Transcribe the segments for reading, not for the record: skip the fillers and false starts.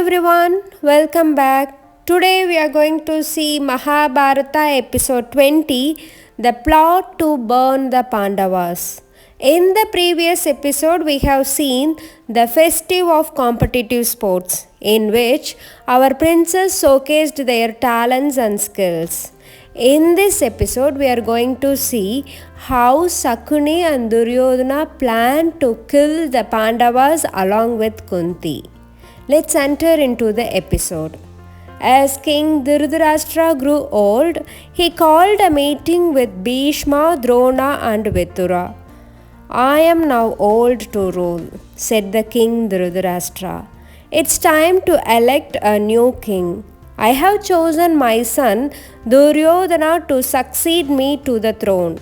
everyone, welcome back. Today we are going to see Mahabharata episode 20, the plot to burn the Pandavas. In the previous episode, we have seen the festive of competitive sports, in which our princes showcased their talents and skills. In this episode, we are going to see how Shakuni and Duryodhana plan to kill the Pandavas along with Kunti. Let's enter into the episode. As King Dhritarashtra grew old, he called a meeting with Bhishma, Drona and Vitura. I am now old to rule, said the king Dhritarashtra. It's time to elect a new king. I have chosen my son Duryodhana to succeed me to the throne.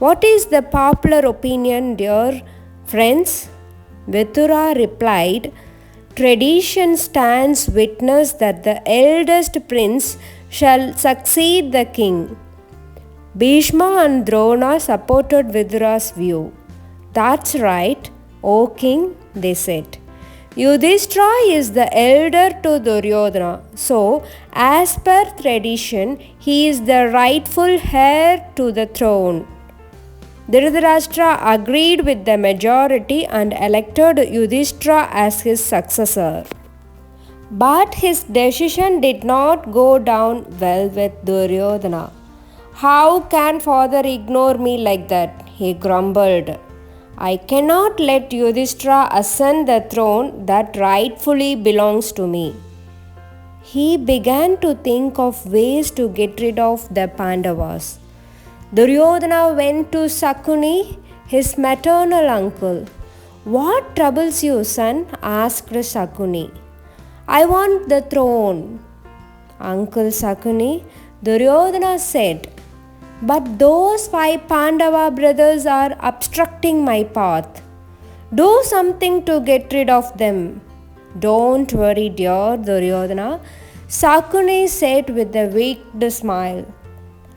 What is the popular opinion, dear friends? Vitura replied, Tradition stands witness that the eldest prince shall succeed the king. Bhishma and Drona supported Vidura's view. That's right, O king, they said. Yudhishthira is the elder to Duryodhana, so as per tradition, he is the rightful heir to the throne. Dhritarashtra agreed with the majority and elected Yudhishthira as his successor. But his decision did not go down well with Duryodhana. How can father ignore me like that? He grumbled. I cannot let Yudhishthira ascend the throne that rightfully belongs to me. He began to think of ways to get rid of the Pandavas. Duryodhana went to Shakuni, his maternal uncle. What troubles you, son? Asked Shakuni. I want the throne. Uncle Shakuni, Duryodhana said, but those 5 Pandava brothers are obstructing my path. Do something to get rid of them. Don't worry, dear Duryodhana, Shakuni said with a wicked smile.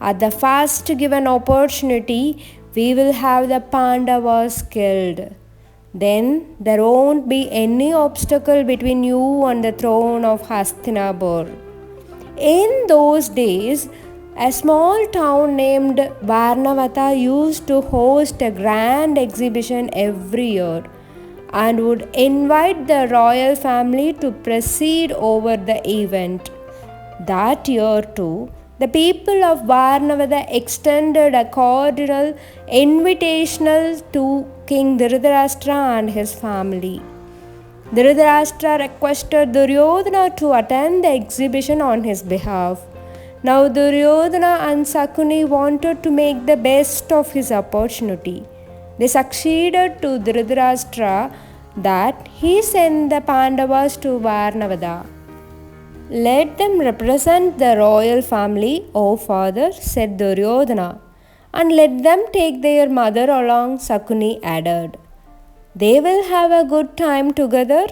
At the first given opportunity, we will have the Pandavas killed. Then there won't be any obstacle between you and the throne of Hastinapur. In those days, a small town named Varna used to host a grand exhibition every year and would invite the royal family to preside over the event. That year too, the people of Varna extended a cordial invitation to King Dhritarashtra and his family. Dhritarashtra requested Duryodhana to attend the exhibition on his behalf. Now Duryodhana and Shakuni wanted to make the best of his opportunity. They succeeded to Dhritarashtra that he sent the Pandavas to Varna. Let them represent the royal family, O father, said Duryodhana, and let them take their mother along, Shakuni added. They will have a good time together.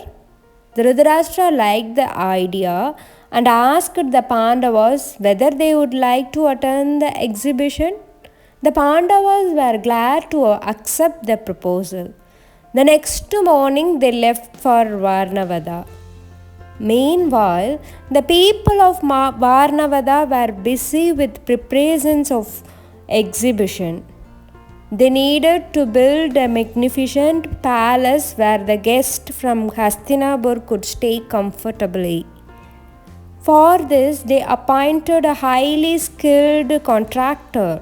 Dhritarashtra liked the idea and asked the Pandavas whether they would like to attend the exhibition. The Pandavas were glad to accept the proposal. The next morning they left for Varna. Meanwhile, the people of Varna were busy with preparations of exhibition. They needed to build a magnificent palace where the guests from Hastinapur could stay comfortably. For this, they appointed a highly skilled contractor.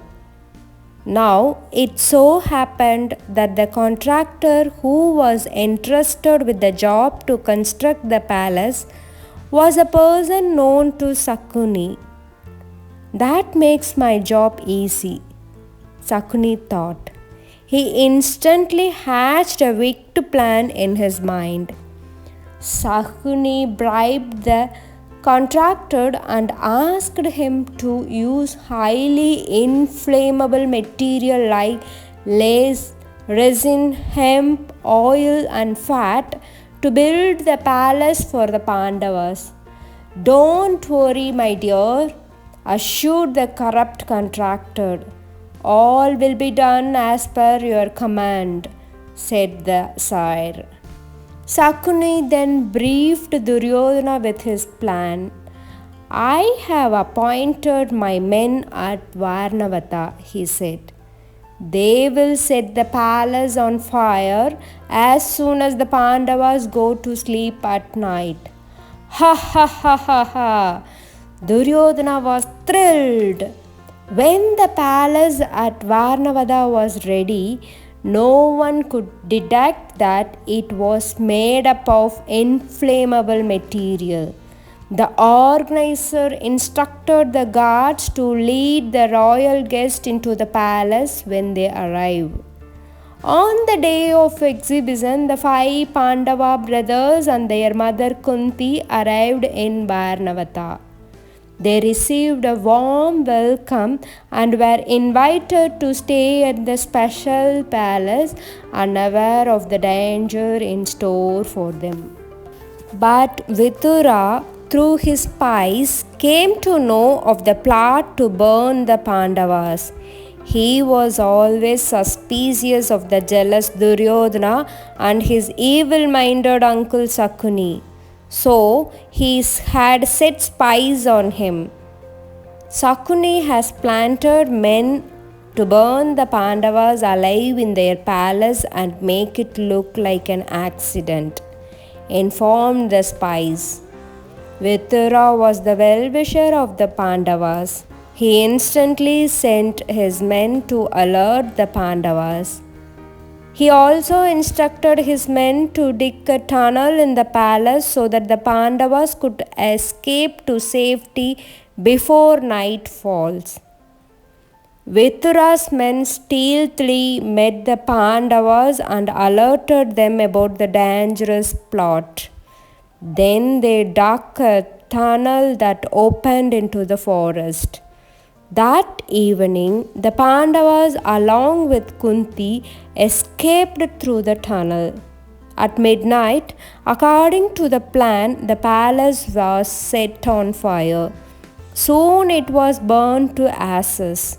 Now, it so happened that the contractor who was entrusted with the job to construct the palace was a person known to Shakuni. That makes my job easy, Shakuni thought. He instantly hatched a wicked plan in his mind. Shakuni bribed the contractor and asked him to use highly inflammable material like lace, resin, hemp, oil and fat to build the palace for the Pandavas. Don't worry, my dear, assured the corrupt contractor. All will be done as per your command, said the sire. Shakuni then briefed Duryodhana with his plan. I have appointed my men at Varna, he said. They will set the palace on fire as soon as the Pandavas go to sleep at night. Ha ha ha ha ha! Duryodhana was thrilled. When the palace at Varnavada was ready, no one could detect that it was made up of inflammable material. The organizer instructed the guards to lead the royal guests into the palace when they arrived. On the day of exhibition, the 5 Pandava brothers and their mother Kunti arrived in Varnavata. They received a warm welcome and were invited to stay at the special palace, unaware of the danger in store for them. But Vidura, through his spies, came to know of the plot to burn the Pandavas. He was always suspicious of the jealous Duryodhana and his evil-minded uncle Shakuni. So he had set spies on him. Shakuni has planted men to burn the Pandavas alive in their palace and make it look like an accident, informed the spies. Vidura was the well-wisher of the Pandavas. He instantly sent his men to alert the Pandavas. He also instructed his men to dig a tunnel in the palace so that the Pandavas could escape to safety before night falls. Vidura's men stealthily met the Pandavas and alerted them about the dangerous plot. Then they dug a tunnel that opened into the forest. That evening, the Pandavas, along with Kunti, escaped through the tunnel. At midnight, according to the plan, the palace was set on fire. Soon it was burned to ashes.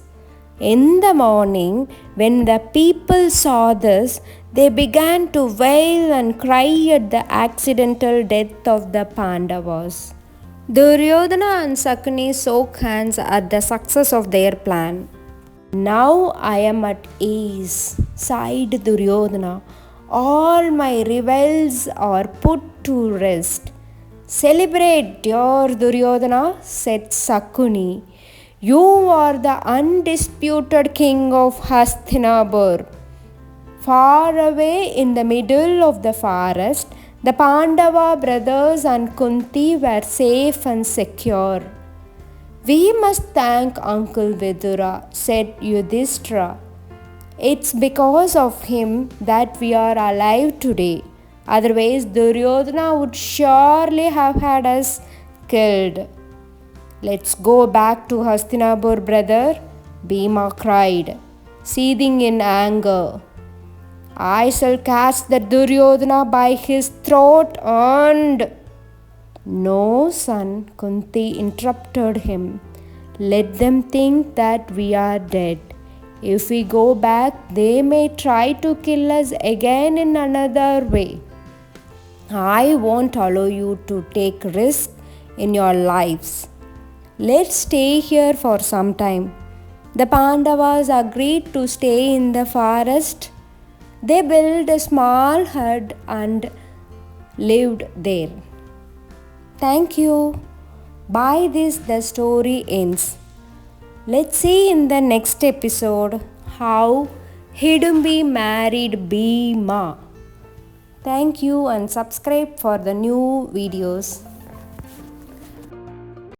In the morning, when the people saw this, they began to wail and cry at the accidental death of the Pandavas. Duryodhana and Shakuni shook hands at the success of their plan. Now I am at ease, sighed Duryodhana. All my rivals are put to rest. Celebrate, dear Duryodhana, said Shakuni. You are the undisputed king of Hastinapur. Far away in the middle of the forest, the Pandava brothers and Kunti were safe and secure. We must thank Uncle Vidura, said Yudhishthira. It's because of him that we are alive today. Otherwise, Duryodhana would surely have had us killed. Let's go back to Hastinapur, brother, Bhima cried, seething in anger. I shall catch the Duryodhana by his throat and... No, son, Kunti interrupted him. Let them think that we are dead. If we go back, they may try to kill us again in another way. I won't allow you to take risk in your lives. Let's stay here for some time. The Pandavas agreed to stay in the forest. They built a small hut and lived there. Thank you. By this, the story ends. Let's see in the next episode how Hidumbi married Bhima. Thank you and subscribe for the new videos.